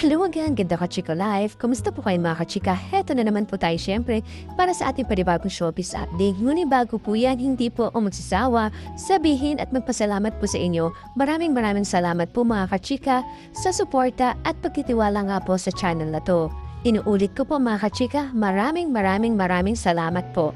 Hello again, ganda ka-chika life. Kumusta po kayo mga ka-chika? Heto na naman po tayo syempre para sa ating panibagong showbiz update. Ngunit bago po yan, hindi po ako magsasawa sabihin at magpasalamat po sa inyo. Maraming salamat po mga ka-chika sa suporta at pagtitiwala nga po sa channel na to. Inuulit ko po mga ka-chika, maraming salamat po.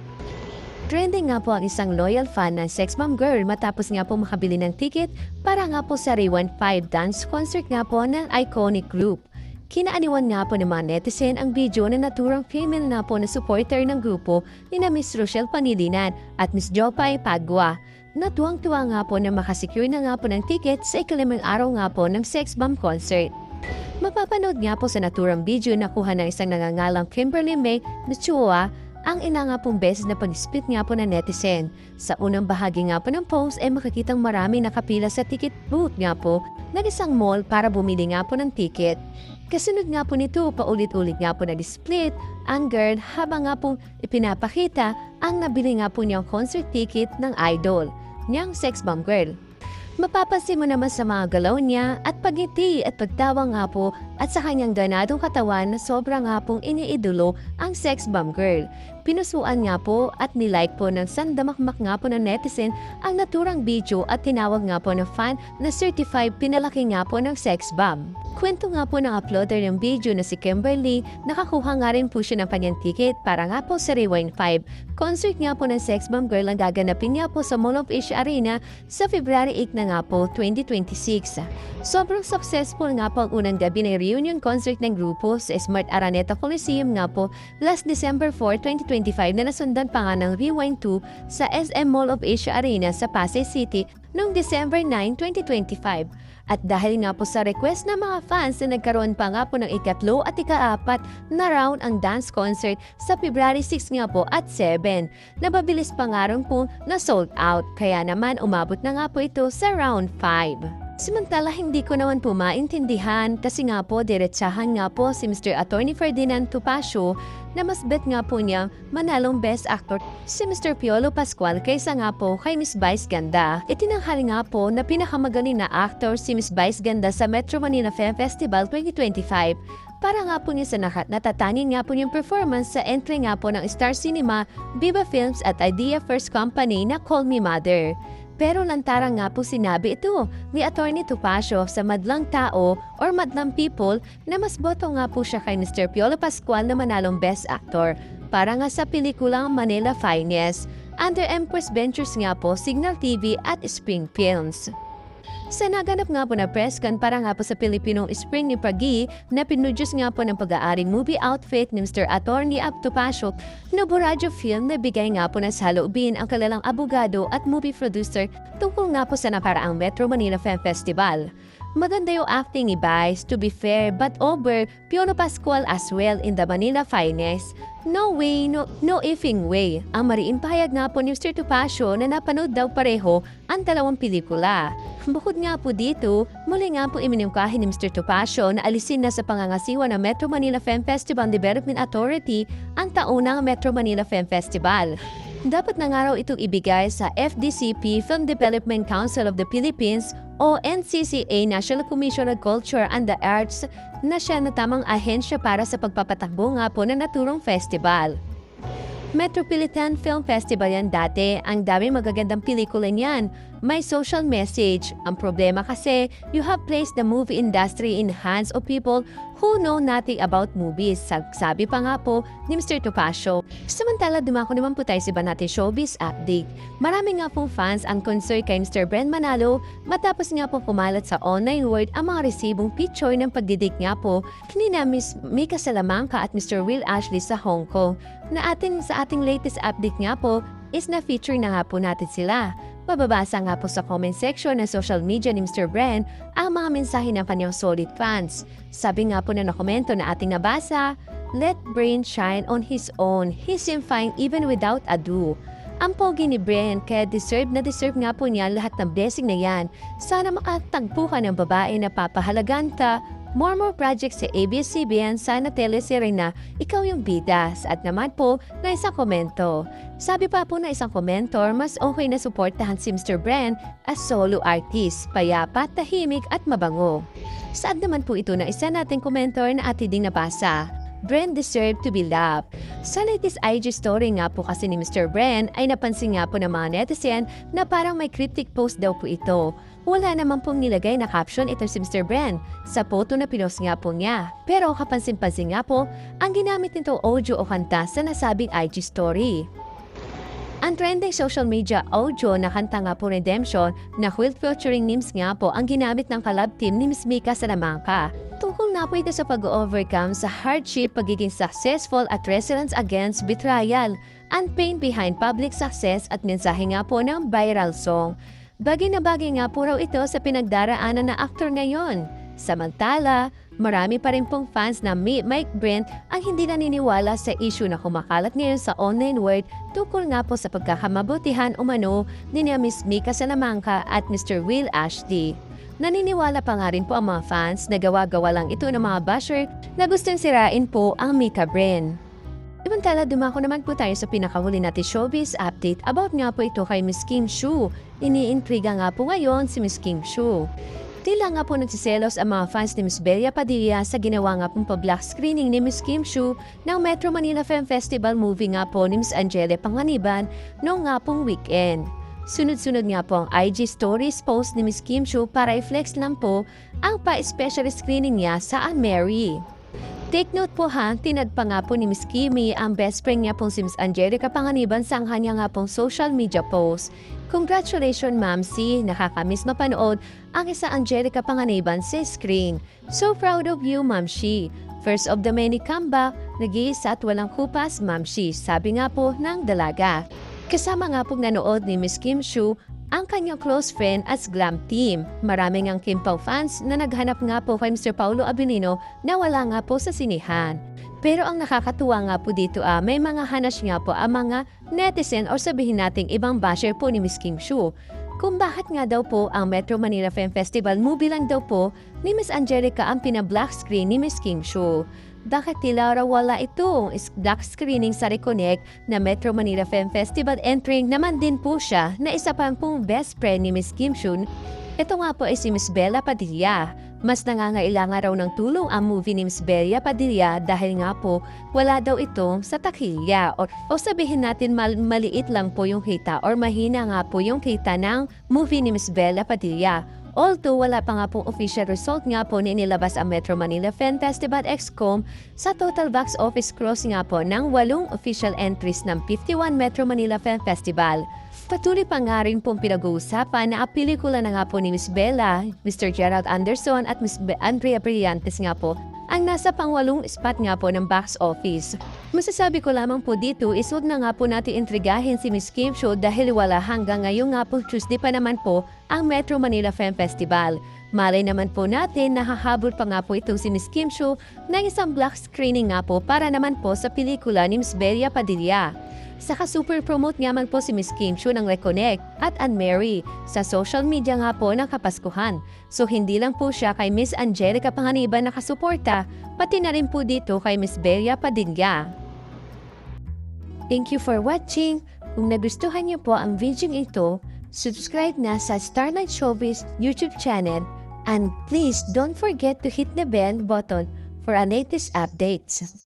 Trending nga po ang isang loyal fan ng Sex Bomb Girl matapos nga po makabili ng ticket para nga po sa Rewind 5 dance concert nga po ng iconic group. Kinaaniwan nga po ng mga netizen ang video na naturang female nga po na supporter ng grupo ni na Miss Rochelle Pangilinan at Miss Jopay Pagwa. Natuwang-tuwa nga po na makasecure na nga po ng ticket sa ikalimang araw nga po ng Sex Bomb concert. Mapapanood nga po sa naturang video na kuha ng isang nangangalang Kimberly May Michua ang ina nga pong beses na pag-split nga po ng netizen. Sa unang bahagi nga po ng post ay makikitang marami nakapila sa ticket booth nga po ng isang mall para bumili nga po ng ticket. Kasunod nga po nito, paulit-ulit nga po nag-split ang girl habang nga pong ipinapakita ang nabili nga po niyang concert ticket ng idol, niyang Sex Bomb Girl. Mapapansin mo naman sa mga galaw niya at pagngiti at pagtawa nga po at sa kanyang ganadong katawan na sobra nga pong iniidolo ang Sex Bomb Girl. Pinusuan nga po at nilike po ng sandamakmak nga po ng netizen ang naturang video at tinawag nga po ng fan na certified pinalaki nga po ng Sex Bomb. Kwento nga po ng uploader ng video na si Kimberly, nakakuha nga rin po siya ng kanyang ticket para nga po sa Rewind 5. Concert nga po ng Sex Bomb Girl ang gaganapin nga po sa Mall of Asia Arena sa February 8 na nga po 2026. Sobrang successful nga po ang unang gabi ng reunion concert ng grupo sa Smart Araneta Coliseum nga po last December 4, 2025 na nasundan pa nga ng Rewind 2 sa SM Mall of Asia Arena sa Pasay City noong December 9, 2025. At dahil nga po sa request ng mga fans na nagkaroon pa nga po ng ikatlo at ikaapat na round ang dance concert sa February 6 nga po at 7. Nababilis pa nga rin po na sold out, kaya naman umabot na nga po ito sa round 5. Samantala, hindi ko naman po maintindihan kasi nga po diretsahan nga po si Mr. Attorney Ferdinand Topacio na mas bet nga po niya manalong Best Actor si Mr. Piolo Pascual kaysa nga po kay Miss Vice Ganda. Itinanghal nga po na pinakamagaling na actor si Miss Vice Ganda sa Metro Manila Film Festival 2025. Para nga po niya sa natatangin nga po niyang performance sa entry nga po ng Star Cinema, Viva Films at Idea First Company na Call Me Mother. Pero lantarang nga po sinabi ito ni Attorney Topacio sa madlang tao or madlang people na mas boto nga po siya kay Mr. Piolo Pascual na manalong Best Actor para nga sa pelikulang Manila Finest under Empress Ventures nga po, Signal TV at Spring Films. Sa naganap nga po na press con para nga po sa Pilipinong Spring ni Pagi na pinudyos nga po ng pag-aaring movie outfit ni Mr. Attorney Topacio, Noboradyo Film na bigay nga po ng saloobin ang kalalang abogado at movie producer tungkol nga po sa naparaang Metro Manila Film Festival. Maganda yung acting ni Vice, to be fair, but over Piolo Pascual as well in the Manila Finest. No way, no effing way. Ang mariin pahayag nga po ni Mr. Topacio na napanood daw pareho ang dalawang pelikula. Bukod nga po dito, muli nga po iminungkahi ni Mr. Topacio na alisin na sa pangangasiwa ng Metro Manila Film Festival Development Authority ang taunang Metro Manila Film Festival. Dapat na nga raw itong ibigay sa FDCP Film Development Council of the Philippines o NCCA National Commission on Culture and the Arts na siya na tamang ahensya para sa pagpapatakbo nga po ng naturong festival. Metropolitan Film Festival yan dati, ang daming magagandang pelikula niyan. May social message. Ang problema kasi, you have placed the movie industry in hands of people who know nothing about movies. Sabi pa nga po ni Mr. Topacio. Samantala, dumako naman po tayo sa iba natin showbiz update. Marami nga pong fans ang concern kay Mr. Bren Manalo matapos nga po kumalat sa online world ang mga resibong picture ng pagdidik nga po ni na Miss Mika Salamanca at Mr. Will Ashley sa Hong Kong. Sa ating latest update nga po is na-feature na nga po natin sila. Mababasa nga po sa comment section ng social media ni Mr. Bren ang mga mensahe ng kanyang solid fans. Sabi nga po na nakomento na ating nabasa, "Let Bren shine on his own. He seemed fine even without ado." Ang pogi ni Bren, kaya deserve nga po niya lahat ng blessing na yan. Sana makatagpo ka ng babae na papahalagan ka More projects sa ABS-CBN, sana teleserye na Ikaw Yung Bida. At naman po na isang komento. Sabi pa po na isang komentor, mas okay na suportahan si Mr. Bren as solo artist, payapa, tahimik at mabango. Saan naman po ito na isa nating komentor na atin ding nabasa? Bren deserved to be loved. Sa latest IG story nga po kasi ni Mr. Bren ay napansin nga po ng mga netizen na parang may cryptic post daw po ito. Wala naman pong nilagay na caption ito si Mr. Bren sa photo na pinost nga po niya. Pero kapansin-pansin nga po ang ginamit nito audio o kanta sa nasabing IG story. Ang trending social media audio na kanta nga po Redemption na Quilt featuring Nims nga po ang ginamit ng collab team ni Miss Mika Salamanca. Tungkol na po ito sa pag-overcome sa hardship, pagiging successful at resilience against betrayal, and pain behind public success at mensahe nga po ng viral song. Bagay na bagay nga po raw ito sa pinagdaraanan na aktor ngayon. Samantala, marami pa rin pong fans na Mike Brent ang hindi naniniwala sa issue na kumakalat ngayon sa online world tungkol nga po sa pagkakamabutihan umano ni Miss Mika Salamanca at Mr. Will Ashley. Naniniwala pa nga rin po ang mga fans na gawa-gawa lang ito ng mga basher na gustong sirain po ang Mika Bren. Samantala, dumako naman po tayo sa pinakahuli natin showbiz update about nga po ito kay Miss Kim Chiu. Iniintriga nga po ngayon si Miss Kim Chiu. Tila nga po nagsiselos ang mga fans ni Miss Bella Padilla sa ginawa nga pong pa-black screening ni Miss Kim Chiu ng Metro Manila Film Festival movie nga po ni Miss Angele Panganiban noong nga pong weekend. Sunod-sunod nga po ang IG stories post ni Miss Kim Chiu para i-flex lang po ang pa-special screening niya sa Mary. Take note po ha, tinad pa nga po ni Miss Kimi ang best friend niya pong si Miss Angelica Panganiban sa kanya nga pong social media post. Congratulations Ma'am C, nakakamiss mapanood ang isa Angelica Panganiban sa screen. So proud of you Ma'am Shi. First of the many comeback, nag-iisa at walang kupas Ma'am Shi, sabi nga po ng dalaga. Kasama nga pong nanood ni Miss Kim Chiu ang kanyang close friend as glam team. Maraming ang Kim Pao fans na naghanap nga po kay Mr. Paulo Abilino na wala nga po sa sinihan. Pero ang nakakatuwa nga po dito may mga hanas nga po ang mga netizen o sabihin nating ibang basher po ni Miss Kim Chiu. Kung bakit nga daw po ang Metro Manila Film Festival movie lang daw po ni Miss Angelica ang pina-black screen ni Miss Kim Chiu. Bakit tila raw wala itong black screening sa Reconnect na Metro Manila Film Festival entering naman din po siya na isa pa pong best friend ni Miss Kim Chiu. Ito nga po ay si Miss Bella Padilla. Mas nangangailangan raw ng tulong ang movie ni Miss Bella Padilla dahil nga po wala daw itong sa takilya o sabihin natin maliit lang po yung kita or mahina nga po yung kita ng movie ni Miss Bella Padilla. Although wala pa nga pong official result nga po na inilabas ang Metro Manila Film Festival XCOM sa total box office cross nga po ng 8 official entries ng 51 Metro Manila Film Festival. Patuloy pa nga rin pong pinag-uusapan na ang pelikula na nga po ni Miss Bella, Mr. Gerald Anderson at Miss Andrea Brillantes nga po ang nasa pang-8 spot nga po ng box office. Masasabi ko lamang po dito is huwag na nga po natin intrigahin si Miss Kim Chiu dahil wala hanggang ngayon nga po Tuesday pa naman po ang Metro Manila Film Festival. Malay naman po natin na hahabol pa nga po itong si Miss Kim Chiu ng isang black screening nga po para naman po sa pelikula ni Miss Bella Padilla. Saka super promote nga man po si Miss Kim Chiu ng Reconnect at Mary sa social media nga po ng Kapaskuhan. So hindi lang po siya kay Miss Angelica Panganiban nakasuporta, pati na rin po dito kay Miss Bella Padilla. Thank you for watching. Kung nagustuhan niyo po ang video ito, subscribe na sa Starlight Showbiz YouTube channel and please don't forget to hit the bell button for our latest updates.